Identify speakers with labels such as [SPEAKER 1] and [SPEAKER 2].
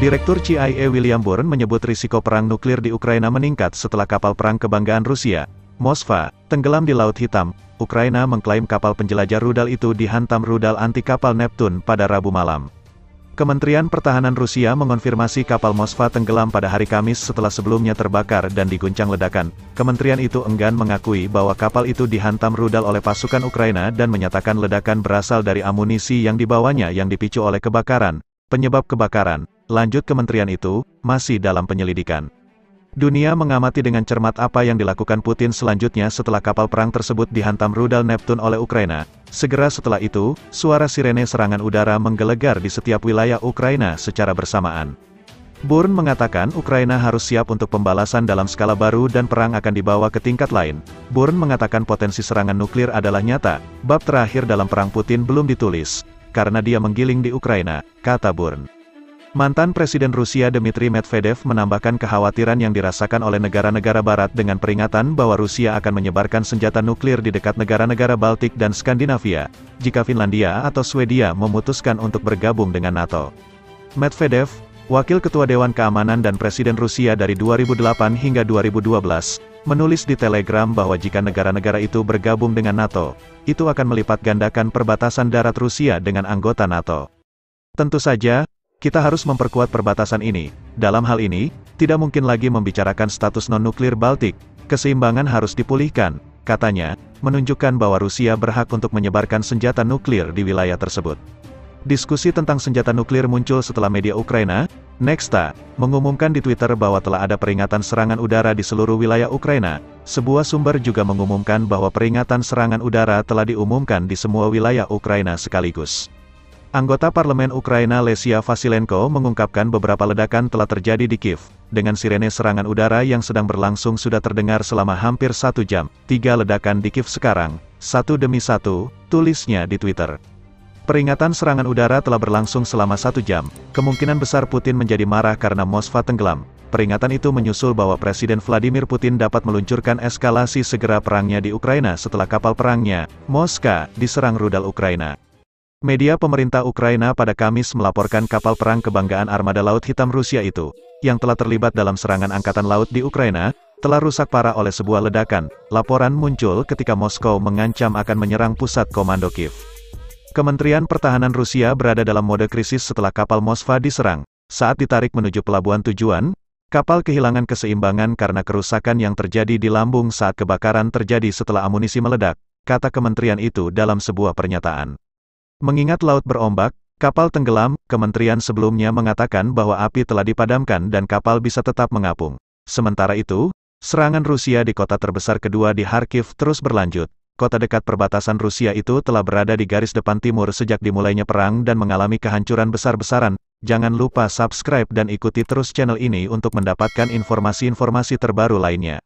[SPEAKER 1] Direktur CIA William Burns menyebut risiko perang nuklir di Ukraina meningkat setelah kapal perang kebanggaan Rusia, Moskva, tenggelam di Laut Hitam. Ukraina mengklaim kapal penjelajah rudal itu dihantam rudal anti kapal Neptune pada Rabu malam. Kementerian Pertahanan Rusia mengonfirmasi kapal Moskva tenggelam pada hari Kamis setelah sebelumnya terbakar dan diguncang ledakan. Kementerian itu enggan mengakui bahwa kapal itu dihantam rudal oleh pasukan Ukraina dan menyatakan ledakan berasal dari amunisi yang dibawanya yang dipicu oleh kebakaran. Penyebab kebakaran, lanjut kementerian itu, masih dalam penyelidikan. Dunia mengamati dengan cermat apa yang dilakukan Putin selanjutnya setelah kapal perang tersebut dihantam rudal Neptune oleh Ukraina. Segera setelah itu, suara sirene serangan udara menggelegar di setiap wilayah Ukraina secara bersamaan. Burns mengatakan Ukraina harus siap untuk pembalasan dalam skala baru dan perang akan dibawa ke tingkat lain. Burns mengatakan potensi serangan nuklir adalah nyata. Bab terakhir dalam perang Putin belum ditulis, karena dia menggiling di Ukraina, kata Burns. Mantan Presiden Rusia Dmitry Medvedev menambahkan kekhawatiran yang dirasakan oleh negara-negara barat dengan peringatan bahwa Rusia akan menyebarkan senjata nuklir di dekat negara-negara Baltik dan Skandinavia, jika Finlandia atau Swedia memutuskan untuk bergabung dengan NATO. Medvedev, Wakil Ketua Dewan Keamanan dan Presiden Rusia dari 2008 hingga 2012, menulis di Telegram bahwa jika negara-negara itu bergabung dengan NATO, itu akan melipat gandakan perbatasan darat Rusia dengan anggota NATO. Tentu saja, kita harus memperkuat perbatasan ini. Dalam hal ini, tidak mungkin lagi membicarakan status non-nuklir Baltik. Keseimbangan harus dipulihkan, katanya, menunjukkan bahwa Rusia berhak untuk menyebarkan senjata nuklir di wilayah tersebut. Diskusi tentang senjata nuklir muncul setelah media Ukraina, Nexta, mengumumkan di Twitter bahwa telah ada peringatan serangan udara di seluruh wilayah Ukraina. Sebuah sumber juga mengumumkan bahwa peringatan serangan udara telah diumumkan di semua wilayah Ukraina sekaligus. Anggota Parlemen Ukraina Lesia Vasilenko mengungkapkan beberapa ledakan telah terjadi di Kiev, dengan sirene serangan udara yang sedang berlangsung sudah terdengar selama hampir 1 jam. 3 ledakan di Kiev sekarang, satu demi satu, tulisnya di Twitter. Peringatan serangan udara telah berlangsung selama 1 jam, kemungkinan besar Putin menjadi marah karena Moskva tenggelam. Peringatan itu menyusul bahwa Presiden Vladimir Putin dapat meluncurkan eskalasi segera perangnya di Ukraina setelah kapal perangnya, Moskva, diserang rudal Ukraina. Media pemerintah Ukraina pada Kamis melaporkan kapal perang kebanggaan armada Laut Hitam Rusia itu, yang telah terlibat dalam serangan angkatan laut di Ukraina, telah rusak parah oleh sebuah ledakan. Laporan muncul ketika Moskow mengancam akan menyerang pusat komando Kiev. Kementerian Pertahanan Rusia berada dalam mode krisis setelah kapal Moskva diserang. Saat ditarik menuju pelabuhan tujuan, kapal kehilangan keseimbangan karena kerusakan yang terjadi di lambung saat kebakaran terjadi setelah amunisi meledak, kata kementerian itu dalam sebuah pernyataan. Mengingat laut berombak, kapal tenggelam, kementerian sebelumnya mengatakan bahwa api telah dipadamkan dan kapal bisa tetap mengapung. Sementara itu, serangan Rusia di kota terbesar kedua di Kharkiv terus berlanjut. Kota dekat perbatasan Rusia itu telah berada di garis depan timur sejak dimulainya perang dan mengalami kehancuran besar-besaran. Jangan lupa subscribe dan ikuti terus channel ini untuk mendapatkan informasi-informasi terbaru lainnya.